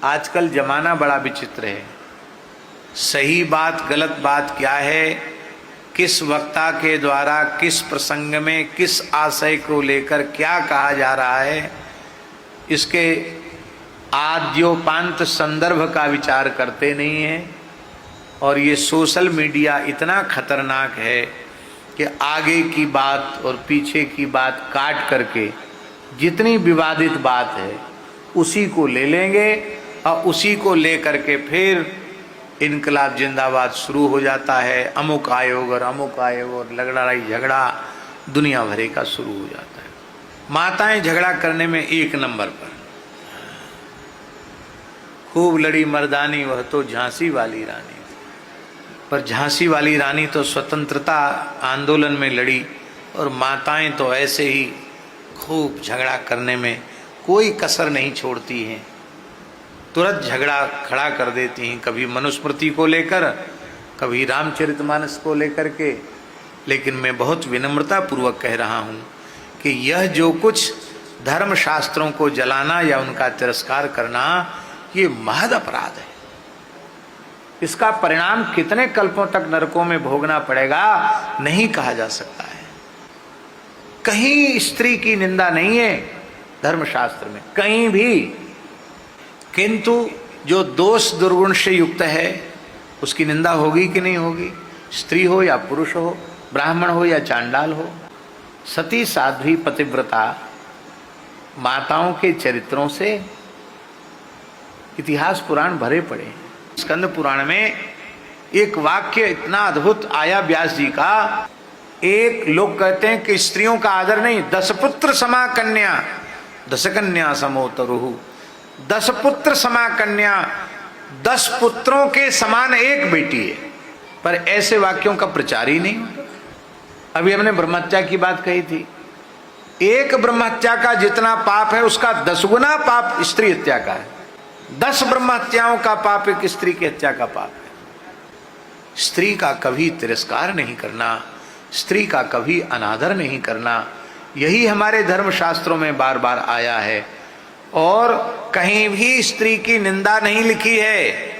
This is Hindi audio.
आजकल जमाना बड़ा विचित्र है। सही बात गलत बात क्या है, किस वक्ता के द्वारा किस प्रसंग में किस आशय को लेकर क्या कहा जा रहा है, इसके आद्योपांत संदर्भ का विचार करते नहीं हैं। और ये सोशल मीडिया इतना खतरनाक है कि आगे की बात और पीछे की बात काट करके जितनी विवादित बात है उसी को ले लेंगे और उसी को ले करके फिर इनकलाब जिंदाबाद शुरू हो जाता है। अमुक आयोग और लड़ाई झगड़ा दुनिया भरे का शुरू हो जाता है। माताएं झगड़ा करने में एक नंबर पर, खूब लड़ी मर्दानी वह तो झांसी वाली रानी। पर झांसी वाली रानी तो स्वतंत्रता आंदोलन में लड़ी और माताएं तो ऐसे ही खूब झगड़ा करने में कोई कसर नहीं छोड़ती हैं, तुरंत झगड़ा खड़ा कर देती हैं, कभी मनुस्मृति को लेकर, कभी रामचरितमानस को लेकर के। लेकिन मैं बहुत विनम्रता पूर्वक कह रहा हूँ कि यह जो कुछ धर्म शास्त्रों को जलाना या उनका तिरस्कार करना, ये महद अपराध है। इसका परिणाम कितने कल्पों तक नरकों में भोगना पड़ेगा नहीं कहा जा सकता है। कहीं स्त्री की निंदा नहीं है धर्मशास्त्र में, कहीं भी। किंतु जो दोष दुर्गुण से युक्त है उसकी निंदा होगी कि नहीं होगी, स्त्री हो या पुरुष हो, ब्राह्मण हो या चांडाल हो। सती साध्वी पतिव्रता माताओं के चरित्रों से इतिहास पुराण भरे पड़े हैं। स्कंद पुराण में एक वाक्य इतना अद्भुत आया व्यास जी का। एक लोग कहते हैं कि स्त्रियों का आदर नहीं, 10 पुत्र समा कन्या 10 कन्या समो तरुहु। 10 पुत्र समा कन्या, 10 पुत्रों के समान एक बेटी है। पर ऐसे वाक्यों का प्रचार ही नहीं। अभी हमने ब्रह्महत्या की बात कही थी। एक ब्रह्महत्या का जितना पाप है उसका 10 गुना पाप स्त्री हत्या का है। 10 ब्रह्महत्याओं का पाप एक स्त्री की हत्या का पाप है। स्त्री का कभी तिरस्कार नहीं करना, स्त्री का कभी अनादर नहीं करना, यही हमारे धर्म शास्त्रों में बार बार आया है। और कहीं भी स्त्री की निंदा नहीं लिखी है।